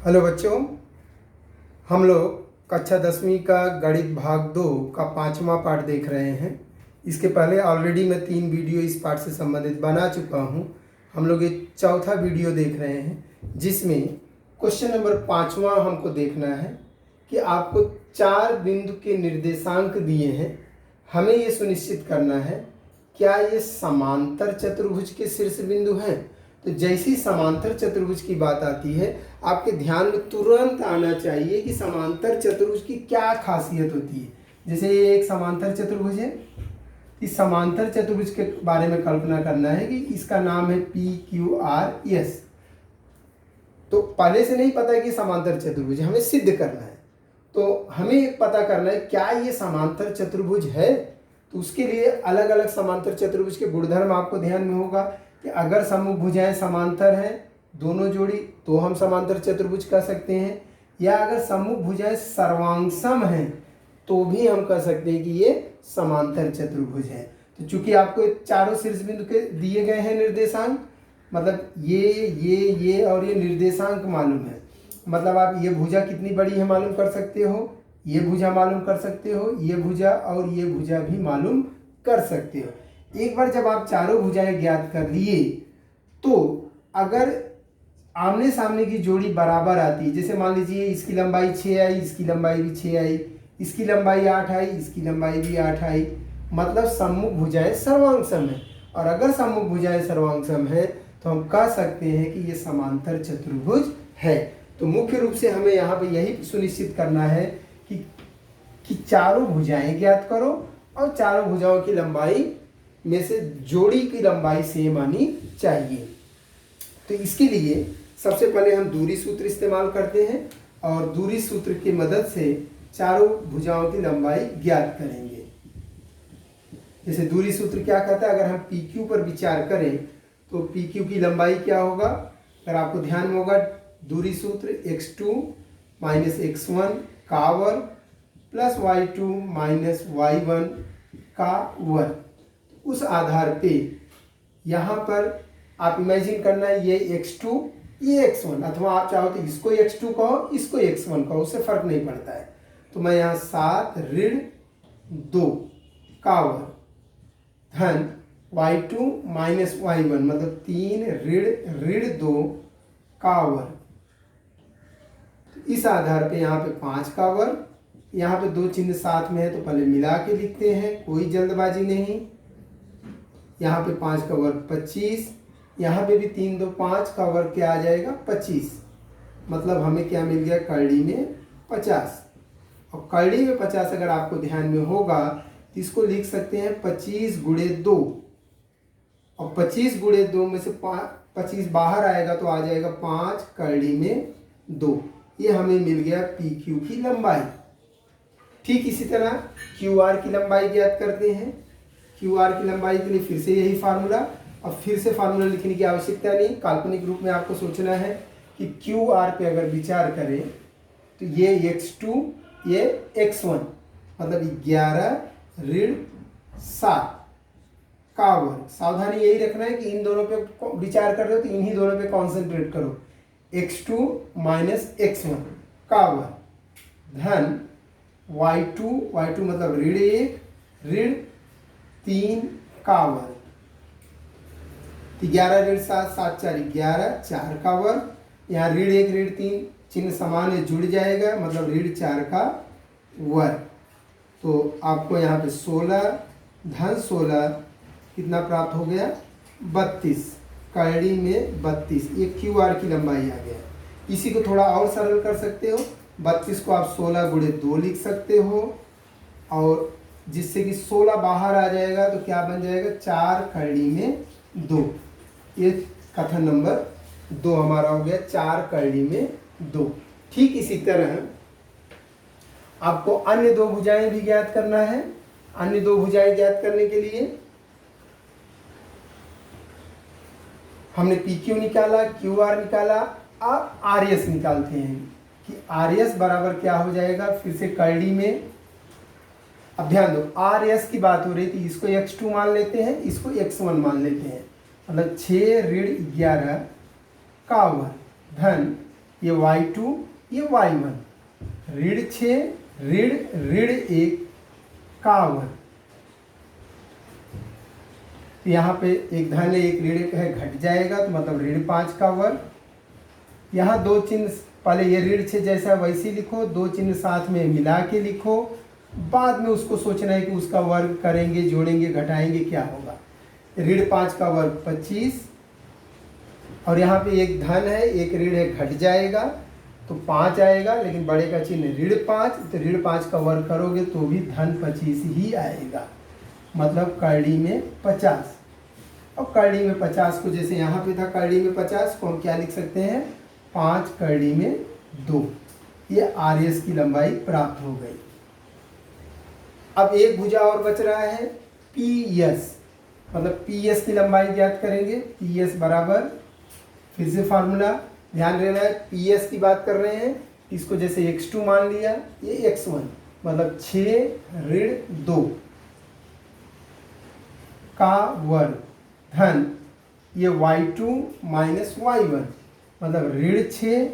Hello बच्चों, हम लोग कक्षा 10वीं का गणित भाग 2 का 5वां पाठ देख रहे हैं। इसके पहले ऑलरेडी मैं 3 वीडियो इस पाठ से संबंधित बना चुका हूं। हम लोग ये चौथा वीडियो देख रहे हैं जिसमें क्वेश्चन नंबर 5वां हमको देखना है कि आपको 4 बिंदु के निर्देशांक दिए हैं। हमें ये सुनिश्चित करना है क्या ये समांतर चतुर्भुज के शीर्ष बिंदु हैं। तो जैसी समांतर चतुर्भुज की बात आती है आपके ध्यान में तुरंत आना चाहिए कि समांतर चतुर्भुज की क्या खासियत होती है। जैसे ये एक समांतर चतुर्भुज है, इस समांतर चतुर्भुज के बारे में कल्पना करना है कि इसका नाम है PQRS। तो पहले से नहीं पता है कि समांतर चतुर्भुज, हमें सिद्ध करना है। तो हमें पता करना है क्या ये समांतर चतुर्भुज है। तो उसके लिए अलग अलग समांतर चतुर्भुज के गुणधर्म आपको ध्यान में होगा कि अगर सम्मुख भुजाएं समांतर हैं दोनों जोड़ी तो हम समांतर चतुर्भुज कह सकते हैं, या अगर सम्मुख भुजाएं सर्वांगसम हैं तो भी हम कह सकते हैं कि ये समांतर चतुर्भुज है। तो चूंकि आपको चारों शीर्ष बिंदु के दिए गए हैं निर्देशांक, मतलब ये और ये निर्देशांक मालूम है, मतलब आप ये भुजा कितनी बड़ी है मालूम कर सकते हो, ये भुजा मालूम कर सकते हो, ये भुजा और ये भुजा भी मालूम कर सकते हो। एक बार जब आप चारों भुजाएं ज्ञात कर लिए तो अगर आमने सामने की जोड़ी बराबर आती है, जैसे मान लीजिए इसकी लंबाई 6 आई, इसकी लंबाई भी 6 आई, इसकी लंबाई 8 आई, इसकी लंबाई भी 8 आई, मतलब सम्मुख भुजाएं सर्वांगसम है। और अगर सम्मुख भुजाएं सर्वांगसम है तो हम कह सकते हैं कि ये समांतर चतुर्भुज है। तो मुख्य रूप से हमें यहाँ पे यही सुनिश्चित करना है कि चारों भुजाएं ज्ञात करो और चारों भुजाओं की लंबाई में से जोड़ी की लंबाई सेम आनी चाहिए। तो इसके लिए सबसे पहले हम दूरी सूत्र इस्तेमाल करते हैं और दूरी सूत्र की मदद से चारों भुजाओं की लंबाई ज्ञात करेंगे। जैसे दूरी सूत्र क्या कहता है, अगर हम PQ पर विचार करें तो PQ की लंबाई क्या होगा, अगर आपको ध्यान में होगा दूरी सूत्र x2 माइनस x1 का वर्ग प्लस y2 माइनस y1 का वर्ग। उस आधार पे यहाँ पर आप इमेजिन करना है ये x2 ये x1, अथवा आप चाहो तो इसको x2 कहो इसको x1 कहो, उससे फर्क नहीं पड़ता है। तो मैं यहाँ 7 ऋण 2 का वर्ग धन y2 माइनस y1 मतलब 3 ऋण 2 का वर्ग। इस आधार पे यहाँ पे 5 का वर्ग, यहाँ पे 2 चिन्ह साथ में है तो पहले मिला के लिखते हैं, कोई जल्दबाजी नहीं। यहाँ पे 5 का वर्ग 25, यहाँ पे भी 3 2 5 का वर्ग क्या आ जाएगा 25, मतलब हमें क्या मिल गया करड़ी में 50। और करड़ी में 50 अगर आपको ध्यान में होगा तो इसको लिख सकते हैं 25 गुणे 2, और 25 गुणे 2 में से 25 बाहर आएगा तो आ जाएगा 5 करड़ी में 2। ये हमें मिल गया PQ की लंबाई। ठीक इसी तरह QR की लंबाई ज्ञात करते हैं। QR की लंबाई के लिए फिर से यही फार्मूला, अब फिर से फार्मूला लिखने की आवश्यकता नहीं, काल्पनिक रूप में आपको सोचना है कि QR पे अगर विचार करें तो ये x2 ये x1 मतलब 11 ऋण 7 का वर्ग। सावधानी यही रखना है कि इन दोनों पे विचार कर रहे हो तो इन्हीं दोनों पे कॉन्सेंट्रेट करो, x2 माइनस x1 का वर्ग धन y2 मतलब ऋण 1 ऋण 3 का वर्ग। 11 ऋण 7 7 4 11 4 का वर्ग, यहाँ ऋण 1 ऋण 3 चिन्ह समान है जुड़ जाएगा मतलब ऋण 4 का वर्ग। तो आपको यहाँ पे 16 धन 16 कितना प्राप्त हो गया 32, करड़ी में 32, ये QR की लंबाई आ गया। इसी को थोड़ा और सरल कर सकते हो, 32 को आप 16 गुणे 2 लिख सकते हो, और जिससे कि 16 बाहर आ जाएगा तो क्या बन जाएगा 4 करड़ी में 2। ये कथन नंबर 2 हमारा हो गया 4 करड़ी में 2। ठीक इसी तरह आपको अन्य 2 भुजाएं भी ज्ञात करना है। अन्य 2 भुजाएं ज्ञात करने के लिए हमने PQ निकाला, QR निकाला, अब RS निकालते हैं कि RS बराबर क्या हो जाएगा, फिर से करड़ी में। अब ध्यान दो RS की बात हो रही थी, इसको x2 मान लेते हैं, इसको x1 मान लेते हैं, मतलब 6 ऋण 11 का वर्ग धन ये y2, ये y1, ऋण 6 ऋण 1 का वर्ग। तो यहाँ पे एक धन है एक ऋण है, घट जाएगा तो मतलब ऋण 5 का वर्ग। यहाँ दो चिन्ह, पहले ये ऋण 6 जैसा वैसे लिखो, दो चिन्ह साथ में मिला के लिखो, बाद में उसको सोचना है कि उसका वर्ग करेंगे, जोड़ेंगे, घटाएंगे, क्या होगा। ऋण 5 का वर्ग 25, और यहाँ पे एक धन है एक ऋण है, घट जाएगा तो 5 आएगा, लेकिन बड़े का चिन्ह ऋण 5, तो ऋण 5 का वर्ग करोगे तो भी धन 25 ही आएगा, मतलब करड़ी में 50। और करड़ी में 50 को जैसे यहाँ पे था करड़ी में 50 को हम क्या लिख सकते हैं, 5 करड़ी में 2। ये आरएस की लंबाई प्राप्त हो गई। अब एक भुजा और बच रहा है पीएस, मतलब पीएस की लंबाई ज्ञात करेंगे। पीएस बराबर, फिर से फार्मूला ध्यान देना है, पीएस की बात कर रहे हैं, इसको जैसे x2 मान लिया, ये x1, मतलब 6 ऋण 2 का वर्ग धन ये y2 माइनस y1, मतलब ऋण 6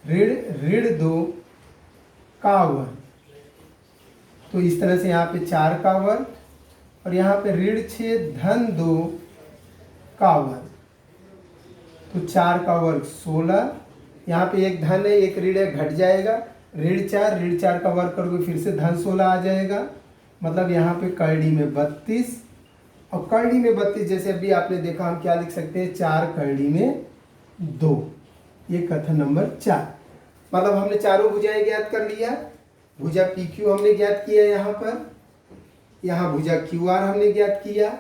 ऋण 2 का वर्ग। तो इस तरह से यहाँ पे 4 का वर्ग, और यहाँ पे ऋण 6 धन 2 का वर्ग, तो 4 का वर्ग 16। यहाँ पे एक धन है एक ऋण है, घट जाएगा, ऋण 4 का वर्ग करोगे फिर से धन 16 आ जाएगा, मतलब यहाँ पे करड़ी में 32। और करड़ी में 32 जैसे अभी आपने देखा, हम क्या लिख सकते हैं, 4 करड़ी में 2। ये कथन नंबर 4, मतलब हमने चारों भुजाएं ज्ञात कर लिया। भुजा पी क्यू हमने ज्ञात किया यहाँ पर, यहाँ भुजा क्यू आर हमने ज्ञात किया,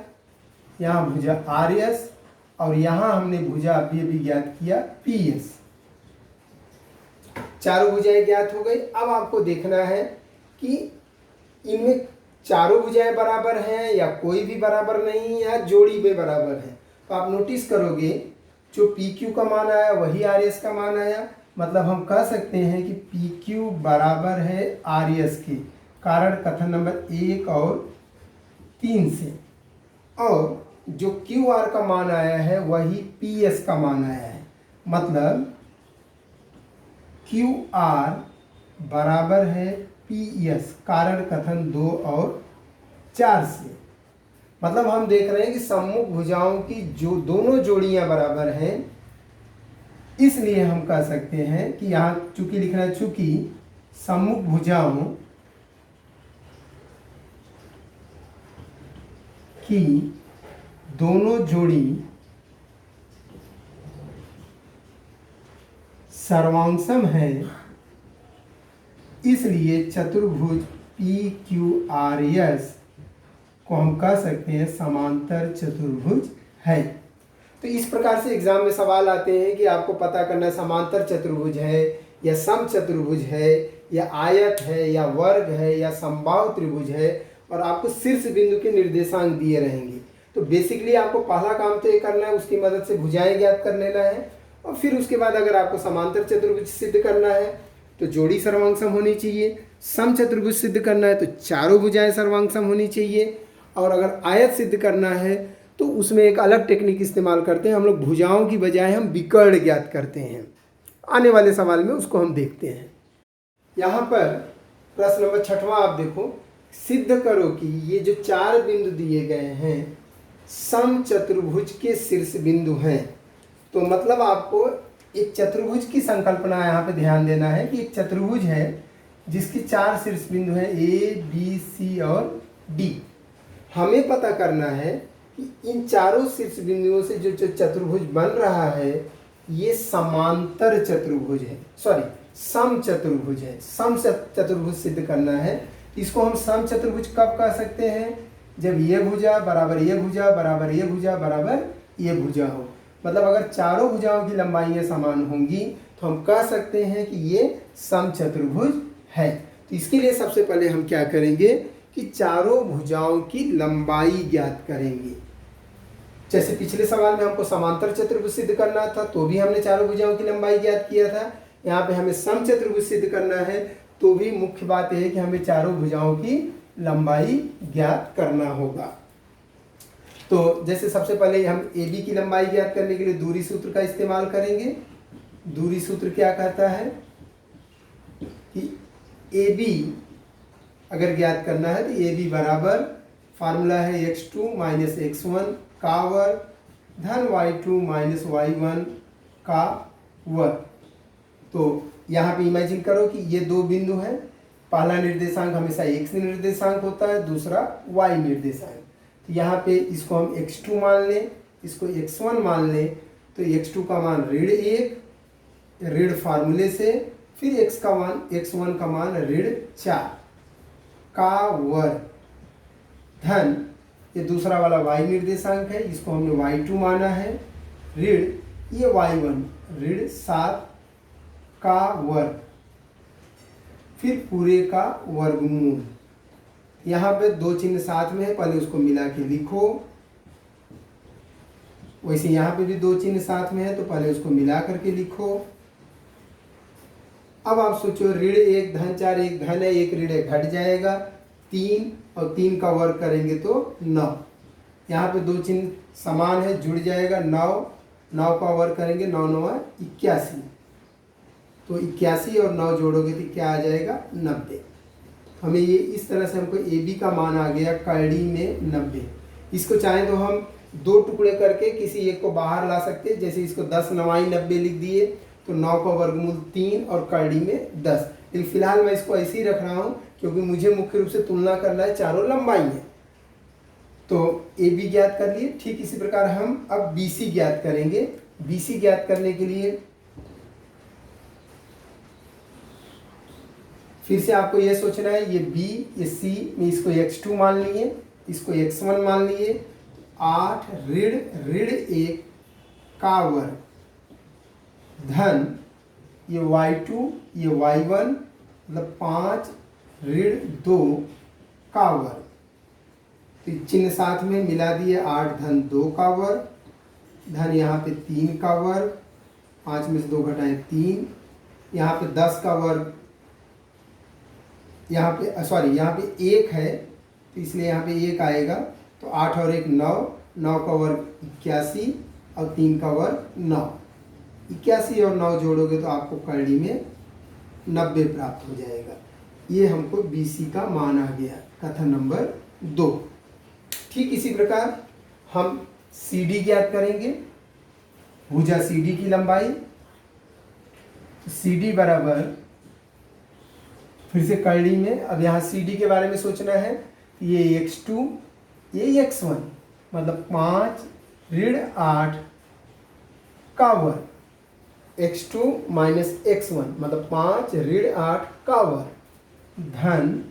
यहाँ भुजा आर एस, और यहाँ हमने भुजा अभी ज्ञात किया पी एस। चारों भुजाएं ज्ञात हो गई। अब आपको देखना है कि इनमें चारों भुजाएं बराबर हैं या कोई भी बराबर नहीं, या जोड़ी में बराबर है। तो आप नोटिस करोगे जो पी क्यू का मान आया वही आर एस का मान आया, मतलब हम कह सकते हैं कि पी क्यू बराबर है आर एस के, कारण कथन नंबर 1 और 3 से। और जो क्यू आर का मान आया है वही पी एस का मान आया है, मतलब क्यू आर बराबर है पी एस, कारण कथन 2 और 4 से। मतलब हम देख रहे हैं कि सम्मुख भुजाओं की जो दोनों जोड़ियां बराबर हैं, इसलिए हम कह सकते हैं कि यहाँ चूंकि लिखना है, चूंकि सम्मुख भुजाओं की दोनों जोड़ी सर्वांगसम है, इसलिए चतुर्भुज पी क्यू आर एस को हम कह सकते हैं समांतर चतुर्भुज है। तो इस प्रकार से एग्जाम में सवाल आते हैं कि आपको पता करना है समांतर चतुर्भुज है या सम चतुर्भुज है या आयत है या वर्ग है या समबाहु त्रिभुज है, और आपको शीर्ष बिंदु के निर्देशांक दिए रहेंगे। तो बेसिकली आपको पहला काम तो ये करना है, उसकी मदद से भुजाएं ज्ञात कर लेना है, और फिर उसके बाद अगर आपको समांतर चतुर्भुज सिद्ध करना है तो जोड़ी सर्वांगसम होनी चाहिए, सम चतुर्भुज सिद्ध करना है तो चारों भुजाएं सर्वांगसम होनी चाहिए, और अगर आयत सिद्ध करना है तो उसमें एक अलग टेक्निक इस्तेमाल करते हैं हम लोग, भुजाओं की बजाय हम विकर्ण ज्ञात करते हैं। आने वाले सवाल में उसको हम देखते हैं। यहाँ पर प्रश्न नंबर 6वां आप देखो, सिद्ध करो कि ये जो 4 बिंदु दिए गए हैं सम चतुर्भुज के शीर्ष बिंदु हैं। तो मतलब आपको एक चतुर्भुज की संकल्पना यहाँ पे ध्यान देना है कि एक चतुर्भुज है जिसकी 4 शीर्ष बिंदु हैं ए बी सी और डी। हमें पता करना है कि इन चारों शीर्ष बिंदुओं से जो चतुर्भुज बन रहा है ये समांतर चतुर्भुज है, सॉरी सम चतुर्भुज है। सम चतुर्भुज सिद्ध करना है। इसको हम सम चतुर्भुज कब कह सकते हैं, जब ये भुजा बराबर ये भुजा बराबर ये भुजा बराबर ये भुजा हो, मतलब अगर चारों भुजाओं की लंबाइयाँ समान होंगी तो हम कह सकते हैं कि ये सम चतुर्भुज है। तो इसके लिए सबसे पहले हम क्या करेंगे कि चारों भुजाओं की लंबाई ज्ञात करेंगे। जैसे पिछले सवाल में हमको समांतर चतुर्भुज सिद्ध करना था तो भी हमने चारों भुजाओं की लंबाई ज्ञात किया था, यहाँ पे हमें सम चतुर्भुज सिद्ध करना है तो भी मुख्य बात यह है कि हमें चारों भुजाओं की लंबाई ज्ञात करना होगा। तो जैसे सबसे पहले हम ए बी की लंबाई ज्ञात करने के लिए दूरी सूत्र का इस्तेमाल करेंगे। दूरी सूत्र क्या कहता है कि ए बी अगर ज्ञात करना है तो ए बी बराबर फार्मूला है x2 माइनस x1 का वर्ग धन y2 माइनस y1 का वर्ग। तो यहाँ पे इमेजिन करो कि ये दो बिंदु हैं, पहला निर्देशांक हमेशा x निर्देशांक होता है, दूसरा y निर्देशांक। तो यहाँ पे इसको हम x2 मान लें, इसको x1 मान लें, तो x2 का मान ऋण 1 ऋण फार्मूले से, फिर x1 का मान ऋण 4 का वर्ग धन ये दूसरा वाला y निर्देशांक है, इसको हमने y2 माना है, ऋण ये y1 ऋण 7 का वर्ग, फिर पूरे का वर्गमूल। यहाँ पे दो चिन्ह साथ में है, पहले उसको मिला के लिखो। वैसे यहाँ पे भी दो चिन्ह साथ में है, तो पहले उसको मिला करके लिखो। अब आप सोचो ऋण 1 धन 4 1 धन है 1 ऋण घट जाएगा, 3 और 3 का वर्ग करेंगे तो 9। यहाँ पे दो चिन्ह समान है, जुड़ जाएगा 9 का वर्ग करेंगे 9 9 81। तो 81 और 9 जोड़ोगे तो क्या आ जाएगा 90। हमें ये इस तरह से हमको ए बी का मान आ गया कड़ी में 90। इसको चाहें तो हम दो टुकड़े करके किसी एक को बाहर ला सकते हैं, जैसे इसको 10 9 90 लिख दिए तो 9 का वर्गमूल 3 और कड़ी में 10। लेकिन फिलहाल मैं इसको ऐसे ही रख रहा हूँ क्योंकि मुझे मुख्य रूप से तुलना करना है, चारों लंबाई है। तो ए बी ज्ञात कर लिए। ठीक इसी प्रकार हम अब बी सी ज्ञात करेंगे। बी सी ज्ञात करने के लिए फिर से आपको यह सोचना है, ये बी ये सी में इसको x2 मान लिए, इसको x1 मान लिए, 8 ऋण 1 का वर्ग धन ये y2 ये y1 मतलब 5 ऋण 2 का वर्ग। तो चिन्ह साथ में मिला दिए, 8 धन 2 का वर्ग धन यहाँ पे 3 का वर्ग, 5 में से 2 घटाएं 3, यहाँ पे 10 का वर्ग, यहाँ पे सॉरी यहाँ पे 1 है तो इसलिए यहाँ पे 1 आएगा। तो 8 और 1 9, 9 का वर्ग 81 और 3 का वर्ग 9। 81 और 9 जोड़ोगे तो आपको कड़ी में 90 प्राप्त हो जाएगा। ये हमको बी सी का मान आ गया, कथन नंबर 2। ठीक इसी प्रकार हम सी डी ज्ञात करेंगे, भुजा सी डी की लंबाई। सी डी बराबर फिर से कड़ी में, अब यहाँ सी डी के बारे में सोचना है, ये x2 ये x1 मतलब 5 ऋण 8 का वर्ग, x2 माइनस x1 मतलब 5 ऋण 8 का वर्ग धन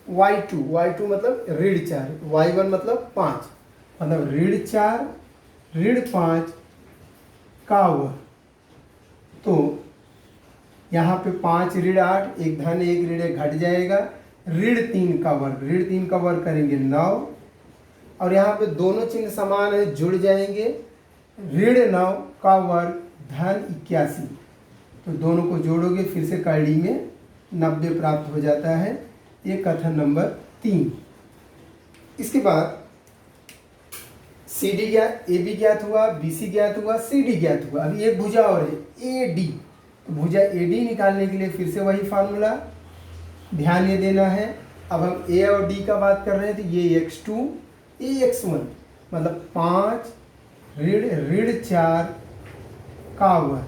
y2 मतलब ऋण 4, y1 मतलब 5 मतलब ऋण 4 ऋण 5 का वर्ग। तो यहाँ पे 5 ऋण 8 1 धन 1 ऋण 1 घट जाएगा, ऋण 3 का वर्ग करेंगे 9 और यहाँ पे दोनों चिन्ह समान है, जुड़ जाएंगे, ऋण 9 का वर्ग धन 81। तो दोनों को जोड़ोगे फिर से कड़ी में 90 प्राप्त हो जाता है। ये कथन नंबर 3। इसके बाद सी डी ज्ञात, ए बी ज्ञात हुआ, बी सी ज्ञात हुआ, सी डी ज्ञात हुआ। अभी एक भुजा और है ए डी। तो भुजा ए डी निकालने के लिए फिर से वही फार्मूला, ध्यान ये देना है। अब हम ए और डी का बात कर रहे हैं, तो ये x2 ये x1 मतलब 5 ऋण 4 का वर्ग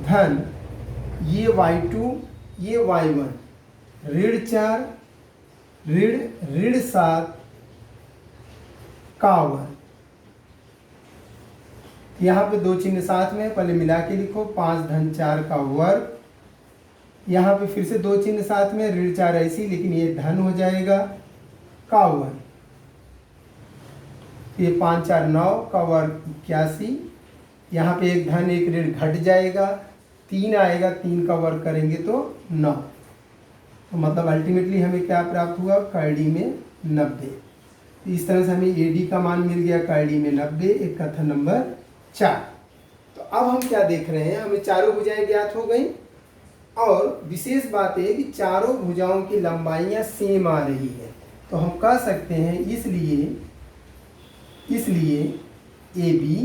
धन ये y2 ये y1 ऋण 4 ऋण 7 का वर्ग। यहाँ पे दो चिन्ह साथ में, पहले मिला के लिखो, 5 धन 4 का वर्ग। यहाँ पे फिर से दो चिन्ह साथ में, ऋण 4 ऐसी लेकिन ये धन हो जाएगा का वर्ग। ये 5 4 9 का वर्ग 81। यहाँ पे एक धन 1 ऋण घट जाएगा, 3 आएगा, 3 का वर्ग करेंगे तो 9। तो मतलब अल्टीमेटली हमें क्या प्राप्त हुआ, कड़ी में 90। इस तरह से हमें ए डी का मान मिल गया कड़ी में 90। एक कथन नंबर 4। तो अब हम क्या देख रहे हैं, हमें चारों भुजाएं ज्ञात हो गई और विशेष बात है कि चारों भुजाओं की लंबाइयां सेम आ रही है। तो हम कह सकते हैं इसलिए ए बी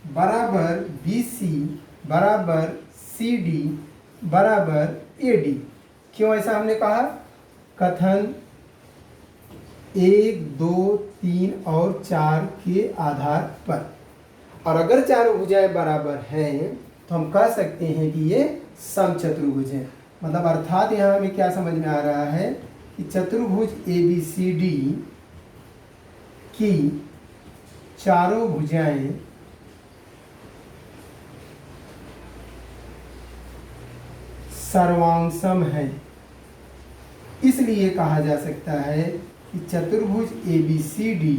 बराबर बी सी बराबर CD बराबर AD। क्यों ऐसा हमने कहा? कथन 1, 2, 3 और 4 के आधार पर। और अगर चारों भुजाएं बराबर हैं तो हम कह सकते हैं कि ये समचतुर्भुज है। मतलब अर्थात यहाँ हमें क्या समझ में आ रहा है कि चतुर्भुज ABCD की चारों भुजाएं सर्वांगसम है। इसलिए कहा जा सकता है कि चतुर्भुज ABCD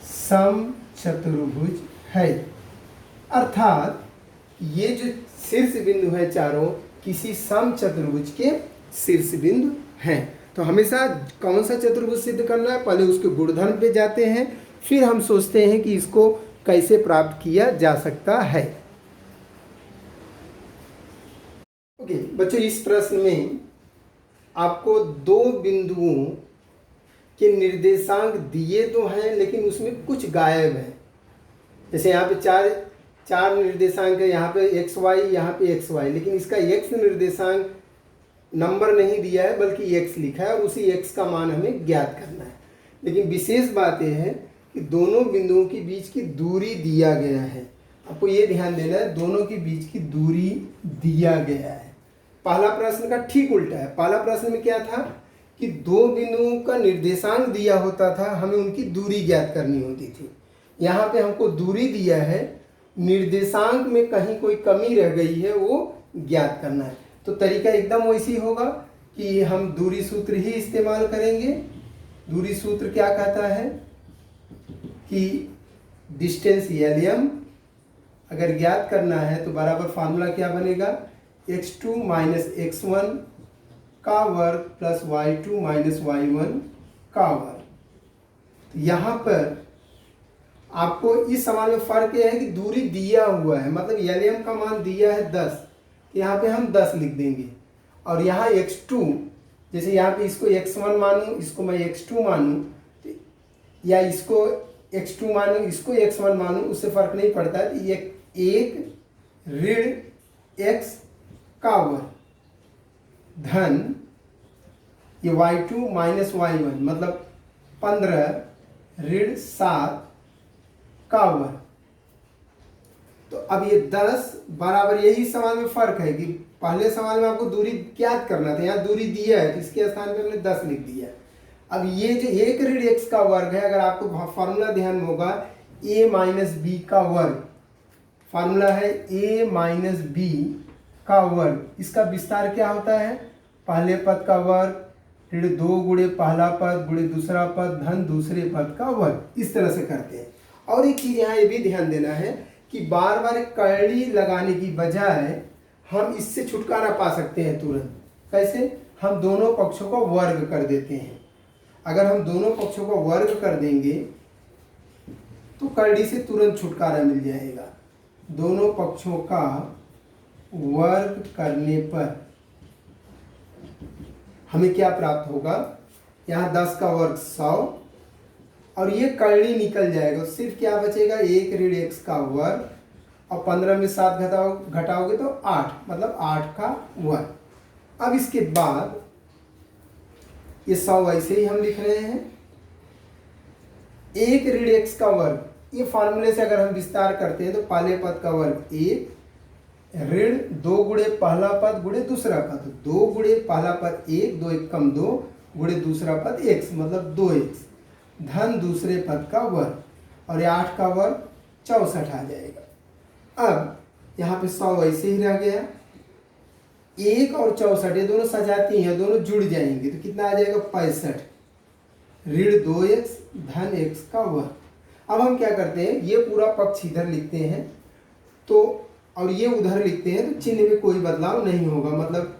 समचतुर्भुज है। अर्थात ये जो शीर्ष बिंदु है चारों किसी समचतुर्भुज के शीर्ष बिंदु हैं। तो हमेशा कौन सा चतुर्भुज सिद्ध करना है, पहले उसके गुणधर्म पे जाते हैं, फिर हम सोचते हैं कि इसको कैसे प्राप्त किया जा सकता है। ओके बच्चों, इस प्रश्न में आपको दो बिंदुओं के निर्देशांक दिए तो हैं लेकिन उसमें कुछ गायब है। जैसे यहाँ पे चार निर्देशांक है, यहाँ पे XY, यहाँ पे XY, लेकिन इसका X निर्देशांक नंबर नहीं दिया है बल्कि X लिखा है और उसी X का मान हमें ज्ञात करना है। लेकिन विशेष बात यह है कि दोनों बिंदुओं के बीच की दूरी दिया गया है। आपको ये ध्यान देना है, दोनों के बीच की दूरी दिया गया है। पहला प्रश्न का ठीक उल्टा है। पहला प्रश्न में क्या था कि दो बिंदुओं का निर्देशांक दिया होता था, हमें उनकी दूरी ज्ञात करनी होती थी। यहाँ पे हमको दूरी दिया है, निर्देशांक में कहीं कोई कमी रह गई है वो ज्ञात करना है। तो तरीका एकदम वैसी होगा कि हम दूरी सूत्र ही इस्तेमाल करेंगे। दूरी सूत्र क्या कहता है कि डिस्टेंस LM अगर ज्ञात करना है तो बराबर फार्मूला क्या बनेगा, x2 माइनस x1 का वर्ग प्लस y2 माइनस y1 का वर्ग। तो यहाँ पर आपको इस सवाल में फर्क यह है कि दूरी दिया हुआ है, मतलब LM का मान दिया है 10, यहाँ पे हम 10 लिख देंगे। और यहाँ x2, जैसे यहाँ पे इसको x1 मानूँ, इसको मैं x2 मानूँ, या इसको x2 मानूँ, इसको x1 मानूँ, उससे फर्क नहीं पड़ता है। ये एक ऋण x का वर्ग धन ये y2 माइनस y1 मतलब 15 ऋण 7 का वर्ग। तो अब ये 10 बराबर, यही सवाल में फर्क है कि पहले सवाल में आपको दूरी ज्ञात करना था, यहाँ दूरी दिया है तो इसके स्थान पे हमने 10 लिख दिया। अब ये जो एक ऋण x का वर्ग है, अगर आपको फार्मूला ध्यान में होगा a माइनस बी का वर्ग, फार्मूला है a माइनस बी का वर्ग। इसका विस्तार क्या होता है, पहले पद का वर्ग ऋण 2 गुणे पहला पद गुणे दूसरा पद धन दूसरे पद का वर्ग। इस तरह से करते हैं। और एक चीज़ यहाँ ये भी ध्यान देना है कि बार बार कड़ी लगाने की बजाय हम इससे छुटकारा पा सकते हैं तुरंत। कैसे? हम दोनों पक्षों को वर्ग कर देते हैं। अगर हम दोनों पक्षों को वर्ग कर देंगे तो कड़ी से तुरंत छुटकारा मिल जाएगा। दोनों पक्षों का वर्ग करने पर हमें क्या प्राप्त होगा, यहाँ 10 का वर्ग 100 और ये कड़ी निकल जाएगा। सिर्फ क्या बचेगा, एक ऋण x का वर्ग और 15 में 7 घटाओगे तो 8, मतलब 8 का वर्ग। अब इसके बाद ये 100 वैसे ही हम लिख रहे हैं। एक ऋण x का वर्ग, ये फार्मूले से अगर हम विस्तार करते हैं तो पहले पद का वर्ग 1 ऋण 2 गुणे पहला पद गुणे दूसरा पद, 2 गुणे पहला पद 1, 2 1 कम 2 गुणे दूसरा पद x मतलब 2x धन दूसरे पद का वर्ग और ये 8 का वर्ग 64 आ जाएगा। अब यहाँ पे 100 वैसे ही रह गया। 1 और 64 ये दोनों सजाती हैं, दोनों जुड़ जाएंगे तो कितना आ जाएगा, 65 ऋण 2x धन x का वर्ग। अब हम क्या करते हैं, ये पूरा पक्ष इधर लिखते हैं तो और ये उधर लिखते हैं तो चिन्ह में कोई बदलाव नहीं होगा। मतलब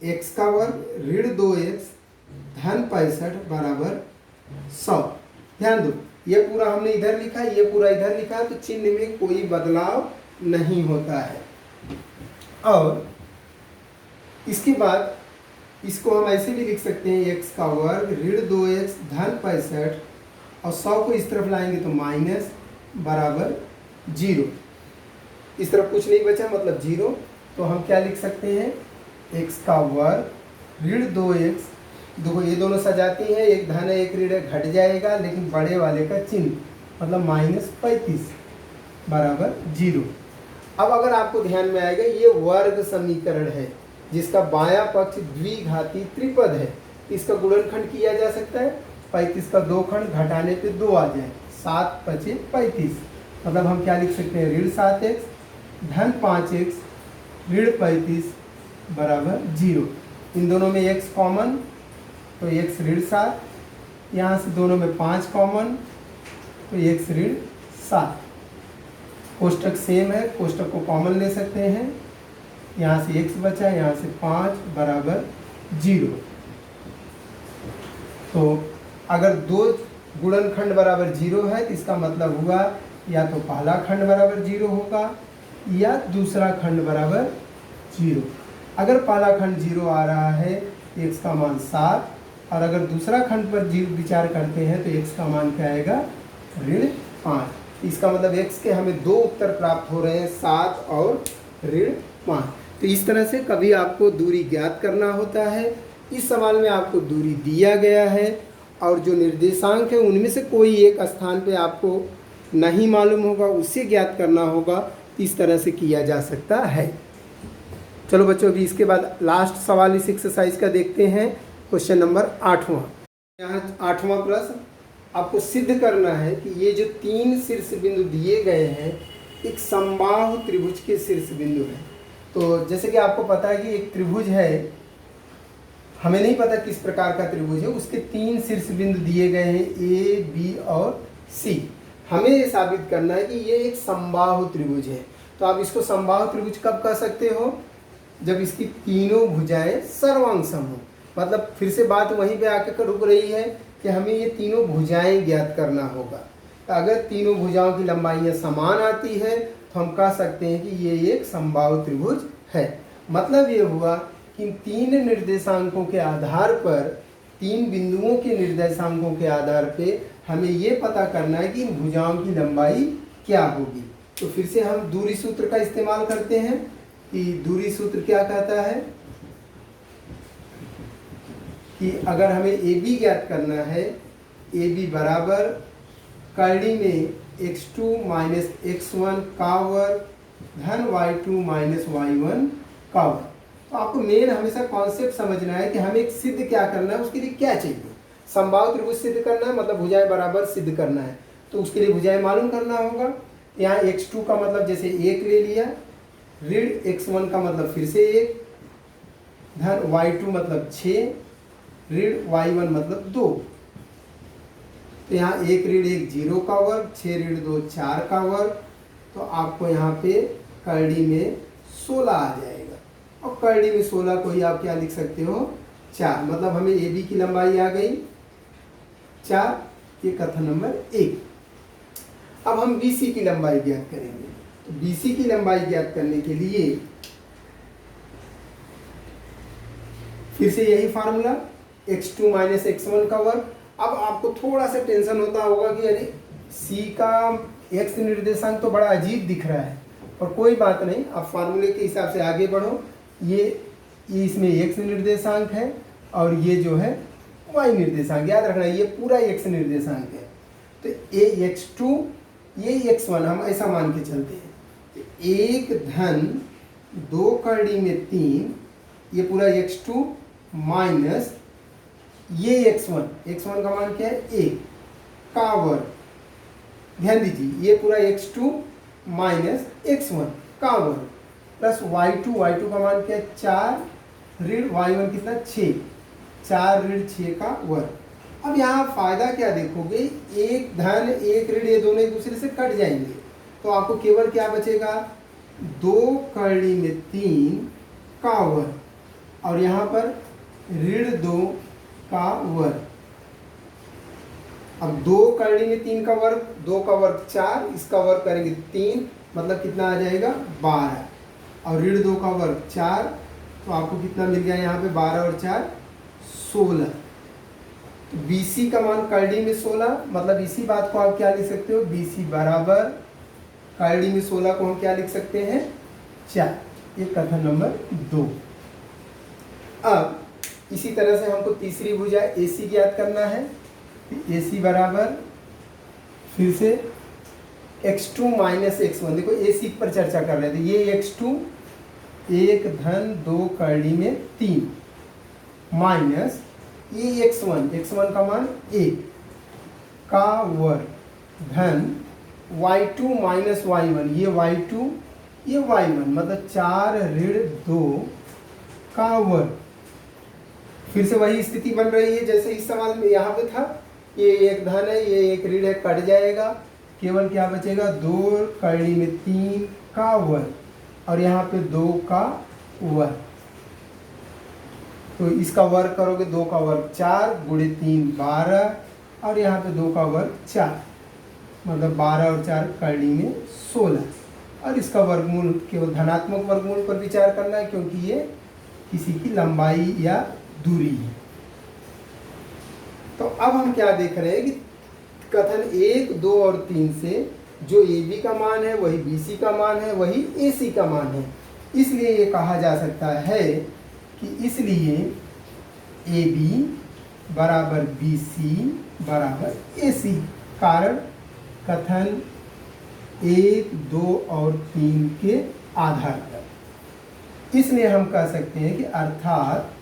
x का वर्ग ऋण 2x धन 65 बराबर 100। ध्यान दो, ये पूरा हमने इधर लिखा, ये पूरा इधर लिखा, तो चिन्ह में कोई बदलाव नहीं होता है। और इसके बाद इसको हम ऐसे भी लिख सकते हैं, x का वर्ग ऋण 2x धन 65 और 100 को इस तरफ लाएंगे तो माइनस बराबर 0। इस तरफ कुछ नहीं बचा मतलब 0, तो हम क्या लिख सकते हैं, x का वर्ग ऋण 2x, देखो ये दोनों सजाती हैं, एक धन है एक ऋण है, घट जाएगा लेकिन बड़े वाले का चिन्ह मतलब -35 बराबर 0। अब अगर आपको ध्यान में आएगा ये वर्ग समीकरण है जिसका बायां पक्ष द्विघाती त्रिपद है, इसका गुणनखंड किया जा सकता है। 35 का 2 खंड घटाने पे 2 आ जाए, 7 पचे 35, मतलब हम क्या लिख सकते हैं, ऋण 7x धन 5x ऋण 35 बराबर 0। इन दोनों में x कॉमन तो x ऋण 7, यहाँ से दोनों में 5 कॉमन तो x ऋण 7। कोष्टक सेम है, कोष्टक को कॉमन ले सकते हैं, यहाँ से x बचा, यहाँ से 5 बराबर 0। तो अगर दो गुणनखंड बराबर 0 है तो इसका मतलब हुआ या तो पहला खंड बराबर 0 होगा या दूसरा खंड बराबर 0। अगर पहला खंड 0 आ रहा है तो x का मान 7, और अगर दूसरा खंड पर विचार करते हैं तो x का मान क्या आएगा, ऋण 5। इसका मतलब x के हमें दो उत्तर प्राप्त हो रहे हैं, 7 और ऋण 5। तो इस तरह से कभी आपको दूरी ज्ञात करना होता है। इस सवाल में आपको दूरी दिया गया है और जो निर्देशांक है उनमें से कोई एक स्थान पे आपको नहीं मालूम होगा, उससे ज्ञात करना होगा। इस तरह से किया जा सकता है। चलो बच्चों, अभी इसके बाद लास्ट सवाल इस एक्सरसाइज का देखते हैं, क्वेश्चन नंबर 8वां। यहाँ 8वां प्रश्न, आपको सिद्ध करना है कि ये जो 3 शीर्ष बिंदु दिए गए हैं एक समबाहु त्रिभुज के शीर्ष बिंदु हैं। तो जैसे कि आपको पता है कि एक त्रिभुज है, हमें नहीं पता किस प्रकार का त्रिभुज है, उसके 3 शीर्ष बिंदु दिए गए हैं ए, बी और सी। हमें ये साबित करना है कि ये एक समबाहु त्रिभुज है। तो आप इसको समबाहु त्रिभुज कब कह सकते हो, जब इसकी तीनों भुजाएं सर्वांग सम हो। मतलब फिर से बात वहीं पे आकर रुक रही है कि हमें ये तीनों भुजाएं ज्ञात करना होगा। तो अगर तीनों भुजाओं की लंबाइयाँ समान आती है तो हम कह सकते हैं कि ये एक समबाहु त्रिभुज है। मतलब ये हुआ कि इन 3 निर्देशांकों के आधार पर, 3 बिंदुओं के निर्देशांकों के आधार पे हमें ये पता करना है कि इन भुजाओं की लंबाई क्या होगी। तो फिर से हम दूरी सूत्र का इस्तेमाल करते हैं कि दूरी सूत्र क्या कहता है कि अगर हमें AB ज्ञात करना है, AB बराबर करड़ी में x2 माइनस x1 का वर्ग धन y2 माइनस y1 का वर्ग। तो आपको मेन हमेशा कॉन्सेप्ट समझना है कि हमें एक सिद्ध क्या करना है, उसके लिए क्या चाहिए। समबाहु त्रिभुज सिद्ध करना है मतलब भुजाएं बराबर सिद्ध करना है, तो उसके लिए भुजाएं मालूम करना होगा। यहाँ x2 का मतलब जैसे 1 ले लिया, ऋण x1 का मतलब फिर से 1, धन y2 मतलब 6, ऋण y1 मतलब 2। तो यहाँ 1 ऋण 1 0 का वर्ग, 6 ऋण 2 4 का वर्ग। तो आपको यहाँ पे करड़ी में 16 आ जाएगा, और करड़ी में 16 को ही आप क्या लिख सकते हो, 4। मतलब हमें AB की लंबाई आ गई 4। ये कथन नंबर 1। अब हम BC की लंबाई ज्ञात करेंगे। तो BC की लंबाई ज्ञात करने के लिए फिर से यही फार्मूला, x2 माइनस x1 का वर्ग। अब आपको थोड़ा सा टेंशन होता होगा कि अरे C का x निर्देशांक तो बड़ा अजीब दिख रहा है, और कोई बात नहीं, आप फार्मूले के हिसाब से आगे बढ़ो। ये इसमें x निर्देशांक है और ये जो है y निर्देशांक, याद रखना ये पूरा x निर्देशांक है। तो ये x2 ये x1 हम ऐसा मान के चलते हैं। तो 1 धन 2 करड़ी में 3, ये पूरा x2 माइनस ये x1 का मान क्या है 1 का वर्ग। ध्यान दीजिए ये पूरा x2 माइनस x1 का वर्ग प्लस y2 का मान क्या है 4, ऋण y1 कितना 6, 4 ऋण 6 का वर्ग। अब यहाँ फायदा क्या देखोगे, 1 धन 1 ऋण ये दोनों एक दूसरे से कट जाएंगे, तो आपको केवल क्या बचेगा 2 करड़ी में 3 का वर्ग, और यहाँ पर ऋण 2 का वर्ग। अब 2 करड़ी में 3 का वर्ग, 2 का वर्ग 4, इसका वर्ग करेंगे 3, मतलब कितना आ जाएगा 12, और ऋण 2 का वर्ग 4, तो आपको कितना मिल गया यहाँ पे 12 और 4 16। तो BC का मान करड़ी में 16, मतलब इसी बात को आप क्या लिख सकते हो, BC बराबर कड़ी में 16 को हम क्या लिख सकते हैं 4। ये कथन नंबर 2। अब इसी तरह से हमको तीसरी भुजा AC ज्ञात करना है। AC बराबर फिर से x2 माइनस x1। देखो AC पर चर्चा कर रहे थे। ये x2 1 धन 2 कड़ी में 3 माइनस ये x1 का मान 1 का वर्ग धन y2 माइनस y1। ये y2 ये y1 मतलब 4 ऋण 2 का वर्ग। फिर से वही स्थिति बन रही है जैसे इस सवाल में यहाँ पे था। ये एक धन है, ये एक ऋण है, कट जाएगा। केवल क्या बचेगा 2 कड़ी में 3 का वर्ग और यहाँ पे 2 का वर्ग। तो इसका वर्ग करोगे 2 का वर्ग 4 गुणे 3 12 और यहाँ पे 2 का वर्ग 4 मतलब 12 और 4 कड़ी में 16। और इसका वर्गमूल केवल धनात्मक वर्गमूल पर विचार करना है क्योंकि ये किसी की लंबाई या दूरी है। तो अब हम क्या देख रहे हैं कि कथन 1, 2 और 3 से जो AB का मान है वही BC का मान है वही AC का मान है। इसलिए ये कहा जा सकता है कि इसलिए AB बराबर BC बराबर AC। कारण कथन 1, 2 और 3 के आधार पर। इसलिए हम कह सकते हैं कि अर्थात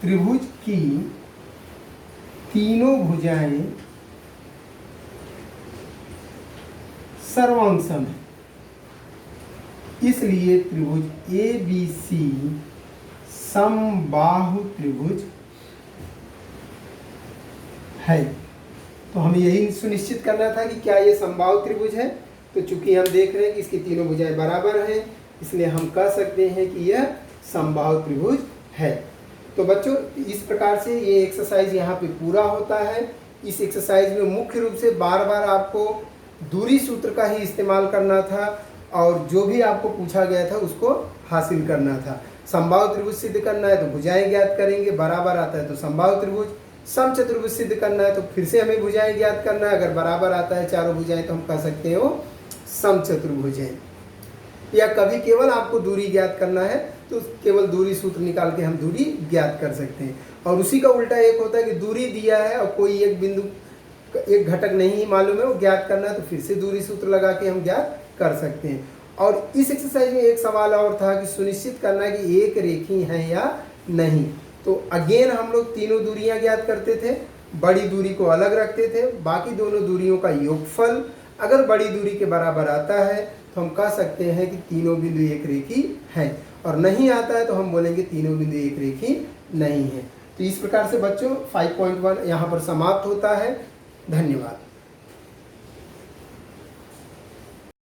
त्रिभुज की तीनों भुजाएं सर्वांगसम है। इसलिए त्रिभुज ABC समबाहु त्रिभुज है। तो हमें यही सुनिश्चित करना था कि क्या ये समबाहु त्रिभुज है। तो चूंकि हम देख रहे हैं कि इसकी तीनों भुजाएं बराबर हैं इसलिए हम कह सकते हैं कि यह समबाहु त्रिभुज है। तो बच्चों इस प्रकार से ये एक्सरसाइज यहाँ पे पूरा होता है। इस एक्सरसाइज में मुख्य रूप से बार बार आपको दूरी सूत्र का ही इस्तेमाल करना था और जो भी आपको पूछा गया था उसको हासिल करना था। समबाहु त्रिभुज सिद्ध करना है तो भुजाएं ज्ञात करेंगे, बराबर आता है तो समबाहु त्रिभुज। समचतुर्भुज सिद्ध करना है तो फिर से हमें भुजाएं ज्ञात करना है। अगर बराबर आता है चारों भुजाएं तो हम कह सकते हैं वो समचतुर्भुज है। या कभी केवल आपको दूरी ज्ञात करना है तो केवल दूरी सूत्र निकाल के हम दूरी ज्ञात कर सकते हैं। और उसी का उल्टा एक होता है कि दूरी दिया है और कोई एक बिंदु एक घटक नहीं मालूम है वो ज्ञात करना है तो फिर से दूरी सूत्र लगा के हम ज्ञात कर सकते हैं। और इस एक्सरसाइज में एक सवाल और था कि सुनिश्चित करना है कि एक रेखी है या नहीं। तो अगेन हम लोग तीनों दूरियां ज्ञात करते थे, बड़ी दूरी को अलग रखते थे, बाकी दोनों दूरियों का योगफल अगर बड़ी दूरी के बराबर आता है तो हम कह सकते हैं कि तीनों बिंदु एक रेखी हैं और नहीं आता है तो हम बोलेंगे तीनों बिंदु एक रेखी नहीं है। तो इस प्रकार से बच्चों 5.1 यहाँ पर समाप्त होता है। धन्यवाद।